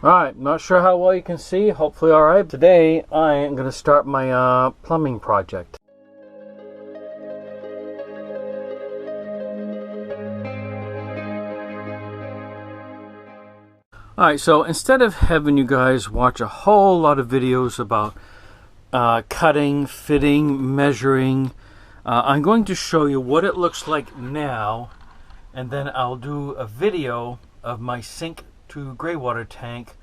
Alright, not sure how well you can see, hopefully alright. Today I am going to start my plumbing project. Alright, so instead of having you guys watch a whole lot of videos about cutting, fitting, measuring, I'm going to show you what it looks like now, and then I'll do a video of my sink to gray water tank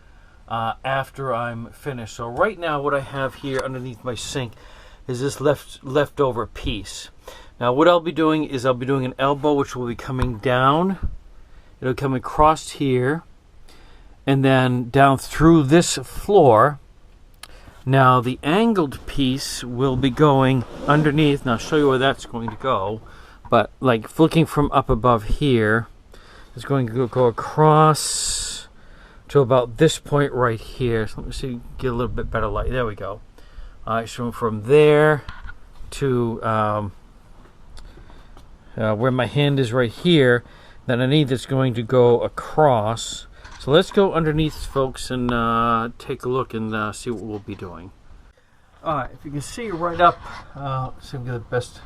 after I'm finished. So right now what I have here underneath my sink is this leftover piece. Now what I'll be doing is I'll be doing an elbow which will be coming down. It'll come across here and then down through this floor. Now the angled piece will be going underneath, and I'll show you where that's going to go, but like flicking from up above here, it's going to go across to about this point right here. So let me see, get a little bit better light. There we go. Alright, so from there to where my hand is right here, then underneath it's going to go across. So let's go underneath, folks, and take a look and see what we'll be doing. Alright, if you can see right up, see if we get the best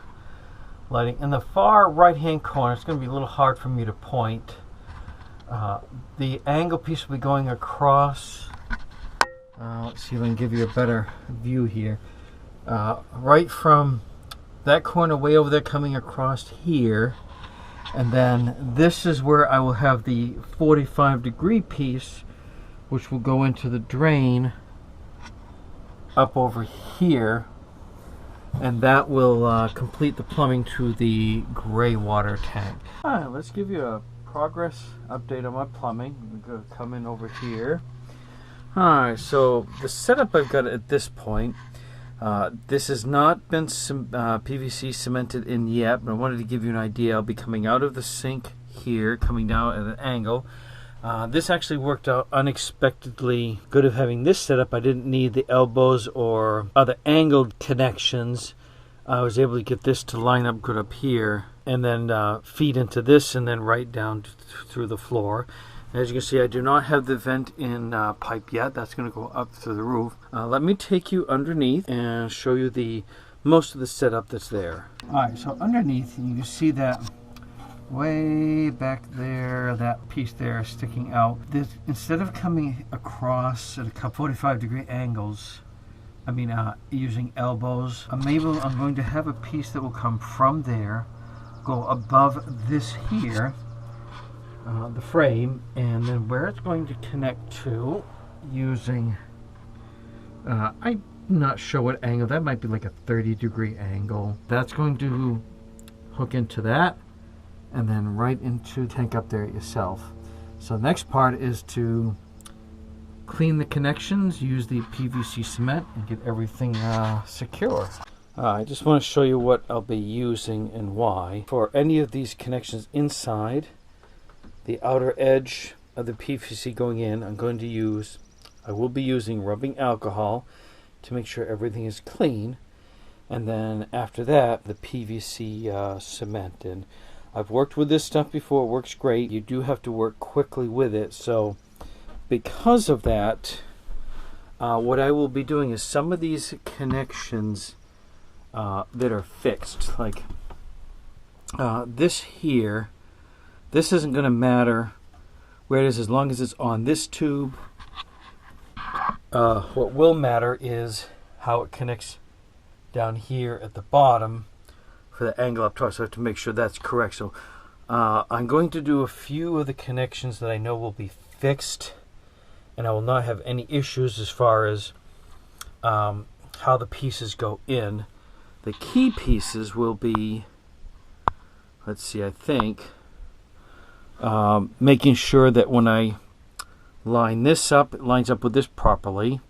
lighting. In the far right-hand corner, it's going to be a little hard for me to point. The angle piece will be going across. Let's see if I can give you a better view here. Right from that corner way over there coming across here. And then this is where I will have the 45-degree piece, which will go into the drain up over here. And that will complete the plumbing to the gray water tank. Alright, let's give you a progress update on my plumbing. I'm going to come in over here. Alright, so the setup I've got at this point, this has not been PVC cemented in yet, but I wanted to give you an idea. I'll be coming out of the sink here, coming down at an angle. This actually worked out unexpectedly good of having this set up. I didn't need the elbows or other angled connections. I was able to get this to line up good up here and then feed into this and then right down through the floor. As you can see, I do not have the vent in pipe yet. That's going to go up through the roof. Let me take you underneath and show you the most of the setup that's there. Alright, so underneath you can see that way back there, that piece there sticking out. This, instead of coming across at a couple 45-degree angles, using elbows, I'm going to have a piece that will come from there, go above this here, the frame, and then where it's going to connect to using, I'm not sure what angle, that might be like a 30-degree angle. That's going to hook into that and then right into the tank up there yourself. So the next part is to clean the connections, use the PVC cement, and get everything secure. I just want to show you what I'll be using and why. For any of these connections inside, the outer edge of the PVC going in, I will be using rubbing alcohol to make sure everything is clean, and then after that the PVC cement. And I've worked with this stuff before, it works great. You do have to work quickly with it, so because of that, what I will be doing is some of these connections that are fixed, like this here, this isn't going to matter where it is as long as it's on this tube. What will matter is how it connects down here at the bottom for the angle up top, so I have to make sure that's correct. So I'm going to do a few of the connections that I know will be fixed, and I will not have any issues as far as how the pieces go in. The key pieces will be, let's see, I think, making sure that when I line this up, it lines up with this properly.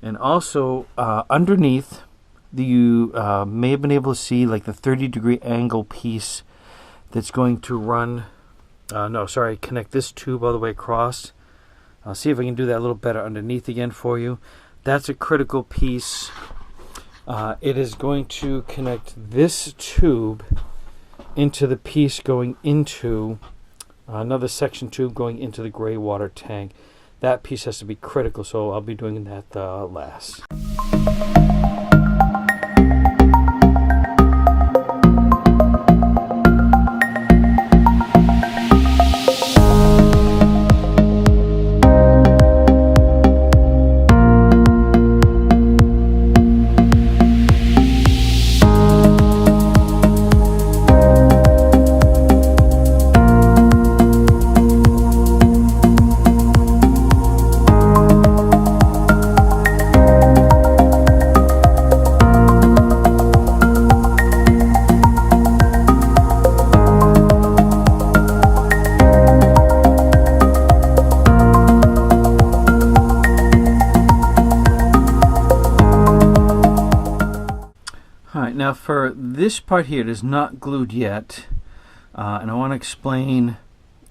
And also underneath, you may have been able to see like the 30-degree angle piece that's going to run, connect this tube all the way across. I'll see if I can do that a little better underneath again for you. That's a critical piece. It is going to connect this tube into the piece going into another section tube going into the gray water tank. that piece has to be critical, so I'll be doing that last. Alright, now for this part here, it is not glued yet, and I want to explain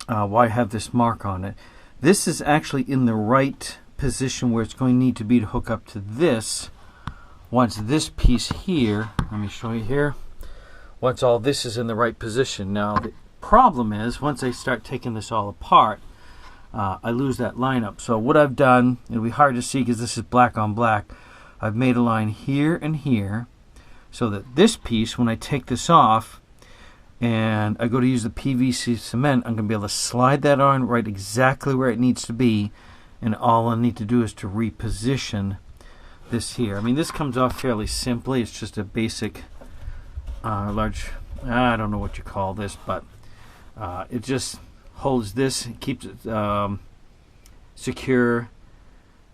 why I have this mark on it. This is actually in the right position where it's going to need to be to hook up to this. Once this piece here, let me show you here, once all this is in the right position. Now the problem is, once I start taking this all apart, I lose that line up. So what I've done, it'll be hard to see because this is black on black, I've made a line here and here, so that this piece, when I take this off and I go to use the PVC cement, I'm going to be able to slide that on right exactly where it needs to be, and all I need to do is to reposition this here. I mean, this comes off fairly simply. It's just a basic large, I don't know what you call this, but it just holds this, keeps it secure,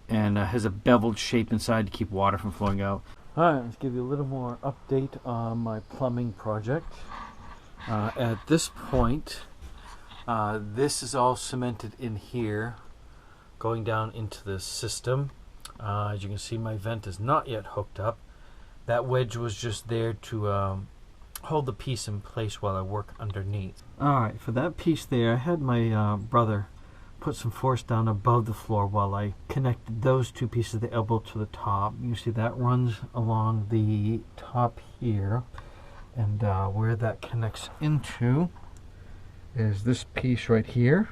and has a beveled shape inside to keep water from flowing out. Alright, let's give you a little more update on my plumbing project. At this point, this is all cemented in here, going down into the system. As you can see, my vent is not yet hooked up. That wedge was just there to hold the piece in place while I work underneath. Alright, for that piece there, I had my brother put some force down above the floor while I connected those two pieces of the elbow to the top. You see that runs along the top here, and where that connects into is this piece right here,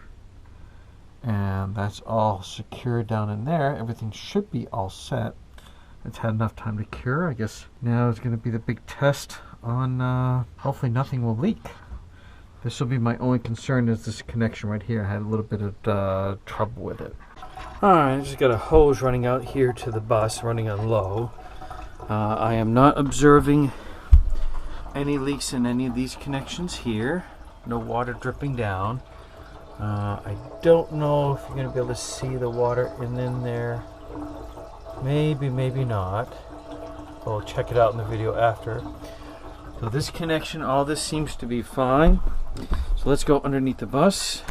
and that's all secure down in there. Everything should be all set. It's had enough time to cure. I guess now is going to be the big test on hopefully nothing will leak. This will be my only concern, is this connection right here. I had a little bit of trouble with it. Alright, I just got a hose running out here to the bus, running on low. I am not observing any leaks in any of these connections here. No water dripping down. I don't know if you're going to be able to see the water in there. Maybe, maybe not. We'll check it out in the video after. So this connection, all this seems to be fine. So let's go underneath the bus.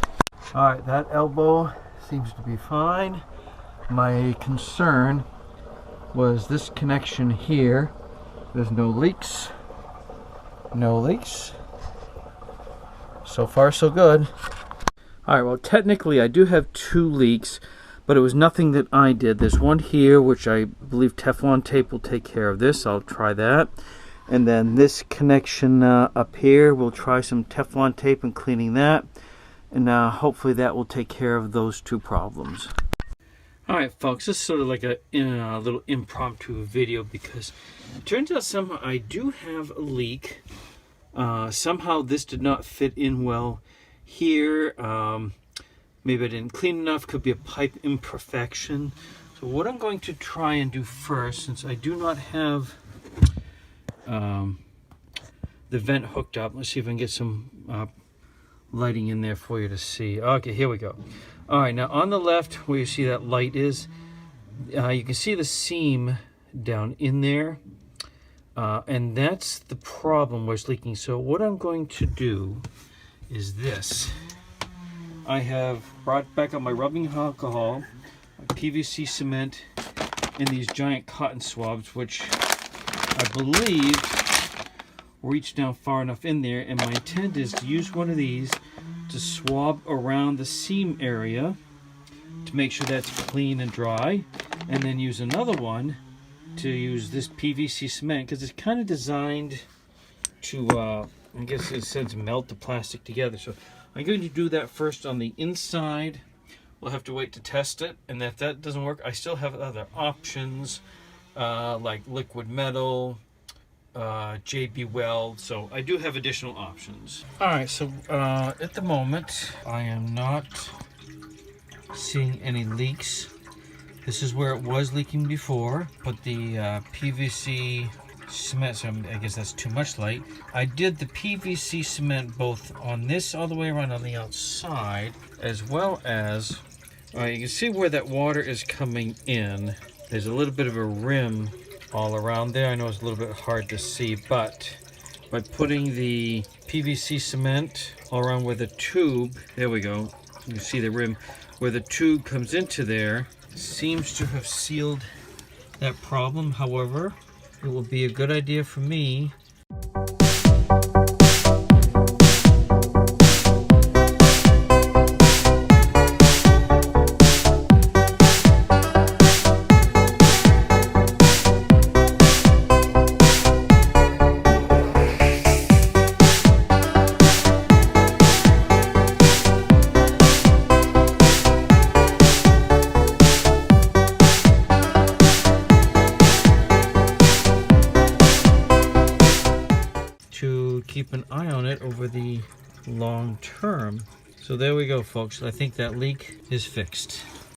Alright, that elbow seems to be fine. My concern was this connection here. There's no leaks. No leaks. So far so good. Alright, well technically I do have 2 leaks, but it was nothing that I did. There's one here which I believe Teflon tape will take care of this. I'll try that. And then this connection up here, we'll try some Teflon tape and cleaning that. And hopefully that will take care of those 2 problems. Alright folks, this is sort of like a little impromptu video, because it turns out somehow I do have a leak. Somehow this did not fit in well here. Maybe I didn't clean enough, could be a pipe imperfection. So what I'm going to try and do first, since I do not have the vent hooked up. Let's see if I can get some lighting in there for you to see. Okay, here we go. All right, now on the left where you see that light is, you can see the seam down in there, and that's the problem where it's leaking. So what I'm going to do is this. I have brought back up my rubbing alcohol, my PVC cement, and these giant cotton swabs, which I believe reach down far enough in there, and my intent is to use one of these to swab around the seam area to make sure that's clean and dry, and then use another one to use this PVC cement, because it's kind of designed to I guess it says melt the plastic together. So I'm going to do that first on the inside we'll have to wait to test it. And if that doesn't work, I still have other options like liquid metal, JB Weld. So I do have additional options. All right, so at the moment, I am not seeing any leaks. This is where it was leaking before, but the PVC cement, so I guess that's too much light. I did the PVC cement both on this all the way around on the outside, as well as, you can see where that water is coming in. There's a little bit of a rim all around there. I know it's a little bit hard to see, but by putting the PVC cement all around where the tube, there we go, you can see the rim, where the tube comes into there, seems to have sealed that problem. However, it will be a good idea for me to keep an eye on it over the long term. So there we go, folks. I think that leak is fixed.